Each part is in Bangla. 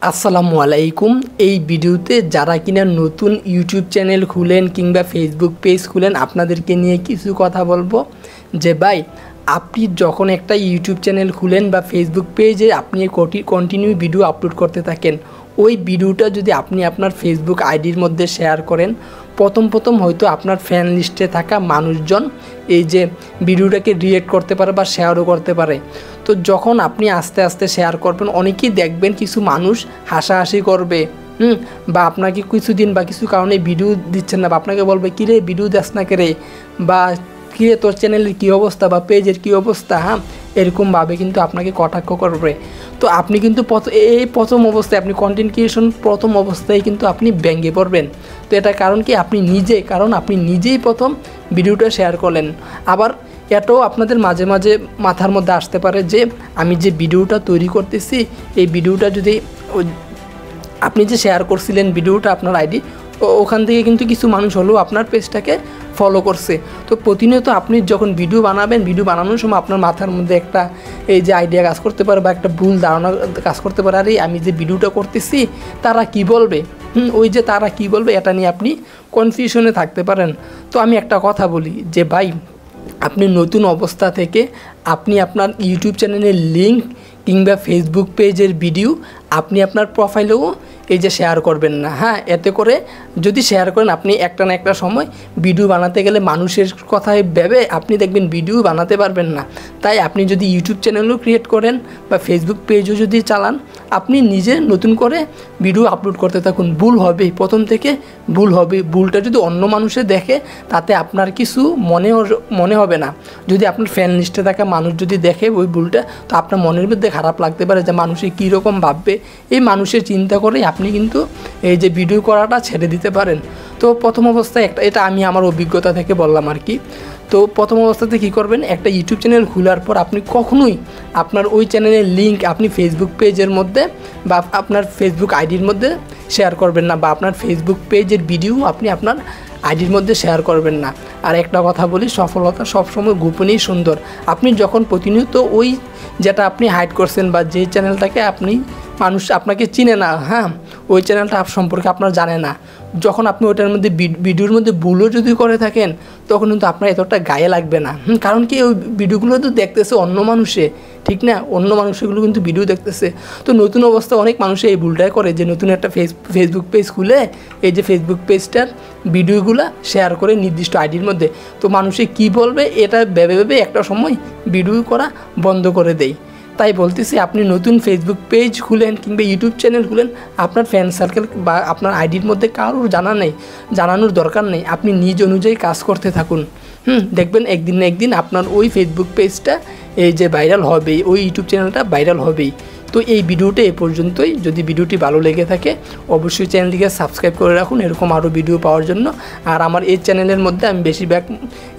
আসসালামু আলাইকুম। এই ভিডিওতে যারা কিনা নতুন ইউটিউব চ্যানেল খুলেন কিংবা ফেসবুক পেজ খুলেন আপনাদেরকে নিয়ে কিছু কথা বলবো। যে ভাই, আপনি যখন একটা ইউটিউব চ্যানেল খুলেন বা ফেসবুক পেজে আপনি কন্টিনিউ ভিডিও আপলোড করতে থাকেন, ওই ভিডিওটা যদি আপনি আপনার ফেসবুক আইডির মধ্যে শেয়ার করেন, প্রথম হয়তো আপনার ফ্যান লিস্টে থাকা মানুষজন এই যে ভিডিওটাকে রিয়েক্ট করতে পারে বা শেয়ারও করতে পারে। তো যখন আপনি আস্তে আস্তে শেয়ার করবেন, অনেকেই দেখবেন কিছু মানুষ হাসাহাসি করবে, বা আপনাকে কিছুদিন বা কিছু কারণে ভিডিও দিচ্ছেন না, বা আপনাকে বলবে কিরে ভিডিও দেস না কে, বা কিরে তোর চ্যানেলের কী অবস্থা বা পেজের কী অবস্থা, এরকমভাবে কিন্তু আপনাকে কটাক্ষ করবে। তো আপনি কিন্তু প্রথম অবস্থায় আপনি কন্টেন্ট ক্রিয়েশন প্রথম অবস্থায় কিন্তু আপনি ভেঙে পড়বেন। তো এটা কারণ কি, আপনি নিজেই প্রথম ভিডিওটা শেয়ার করলেন। আবার এটাও আপনাদের মাঝে মাঝে মাথার মধ্যে আসতে পারে যে আমি যে ভিডিওটা তৈরি করতেছি, এই ভিডিওটা যদি আপনি যে শেয়ার করছিলেন ভিডিওটা আপনার আইডি, ওখান থেকে কিন্তু কিছু মানুষ হলেও আপনার পেজটাকে ফলো করছে। তো প্রতিনিয়ত আপনি যখন ভিডিও বানাবেন, ভিডিও বানানোর সময় আপনার মাথার মধ্যে একটা এই যে আইডিয়া কাজ করতে পারে বা একটা ভুল ধারণা কাজ করতে পারে, আরে আমি যে ভিডিওটা করতেছি তারা কি বলবে, ওই যে তারা কি বলবে এটা নিয়ে আপনি কনফিউশনে থাকতে পারেন। তো আমি একটা কথা বলি যে ভাই, আপনি নতুন অবস্থা থেকে আপনি আপনার ইউটিউব চ্যানেলের লিঙ্ক কিংবা ফেসবুক পেজের ভিডিও আপনি আপনার প্রোফাইলেও এই যে শেয়ার করবেন না। এতে করে যদি শেয়ার করেন, আপনি একটা না একটা সময় ভিডিও বানাতে গেলে মানুষের কথায় ভেবে আপনি দেখবেন ভিডিও বানাতে পারবেন না। তাই আপনি যদি ইউটিউব চ্যানেলও ক্রিয়েট করেন বা ফেসবুক পেজও যদি চালান, আপনি নিজে নতুন করে ভিডিও আপলোড করতে থাকুন। ভুল হবেই, প্রথম থেকে ভুল হবে। ভুলটা যদি অন্য মানুষে দেখে তাতে আপনার কিছু মনে হবে না। যদি আপনার ফ্যান লিস্টে থাকা মানুষ যদি দেখে ওই ভুলটা, তো আপনার মনের মধ্যে খারাপ লাগতে পারে যে মানুষে কীরকম ভাববে। এই মানুষের চিন্তা করে আপনি কিন্তু এই যে ভিডিও করাটা ছেড়ে দিতে পারেন। তো প্রথম অবস্থায় এটা আমি আমার অভিজ্ঞতা থেকে বললাম আর কি। তো প্রথম অবস্থাতে কী করবেন, একটা ইউটিউব চ্যানেল খোলার পর আপনি কখনোই আপনার ওই চ্যানেলের লিঙ্ক আপনি ফেসবুক পেজের মধ্যে বা আপনার ফেসবুক আইডির মধ্যে শেয়ার করবেন না, বা আপনার ফেসবুক পেজের ভিডিও আপনি আপনার আইডির মধ্যে শেয়ার করবেন না। আর একটা কথা বলি, সফলতা সবসময় গোপনেই সুন্দর। আপনি যখন প্রতিনিয়ত ওই যেটা আপনি হাইড করছেন বা যে চ্যানেলটাকে মানুষ আপনাকে চিনে না, ওই চ্যানেলটা সম্পর্কে আপনার জানে না, যখন আপনি ওইটার মধ্যে ভিডিওর মধ্যে ভুলও যদি করে থাকেন, তখন কিন্তু আপনার এতটা গায়ে লাগবে না। কারণ কি, ওই ভিডিওগুলো তো দেখতেছে অন্য মানুষে, ঠিক না? অন্য মানুষগুলো কিন্তু ভিডিও দেখতেছে। তো নতুন অবস্থায় অনেক মানুষ এই ভুলটাই করে যে নতুন একটা ফেসবুক পেজ খুলে এই যে ফেসবুক পেজটার ভিডিওগুলো শেয়ার করে নির্দিষ্ট আইডির মধ্যে, তো মানুষে কি বলবে এটা ভেবে একটা সময় ভিডিও করা বন্ধ করে দেয়। তাই বলতেছি, আপনি নতুন ফেসবুক পেজ খুলেন কিংবা ইউটিউব চ্যানেল খুলেন, আপনার ফ্যান সার্কেল বা আপনার আইডির মধ্যে কারোর জানানোর দরকার নেই। আপনি নিজ অনুযায়ী কাজ করতে থাকুন। দেখবেন একদিন না একদিন আপনার ওই ফেসবুক পেজটা এই যে ভাইরাল হবেই, ওই ইউটিউব চ্যানেলটা ভাইরাল হবেই। তো এই ভিডিওটা এ পর্যন্তই। যদি ভিডিওটি ভালো লেগে থাকে অবশ্যই চ্যানেলটিকে সাবস্ক্রাইব করে রাখুন এরকম আরও ভিডিও পাওয়ার জন্য। আর আমার এই চ্যানেলের মধ্যে আমি বেশিরভাগ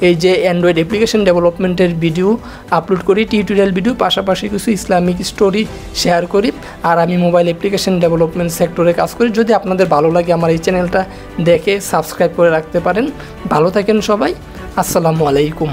এই যে অ্যান্ড্রয়েড অ্যাপ্লিকেশন ডেভেলপমেন্টের ভিডিও আপলোড করি, টিউটোরিয়াল ভিডিও, পাশাপাশি কিছু ইসলামিক স্টোরি শেয়ার করি। আর আমি মোবাইল অ্যাপ্লিকেশন ডেভেলপমেন্ট সেক্টরে কাজ করি। যদি আপনাদের ভালো লাগে আমার এই চ্যানেলটা দেখে সাবস্ক্রাইব করে রাখতে পারেন। ভালো থাকেন সবাই। আসসালামু আলাইকুম।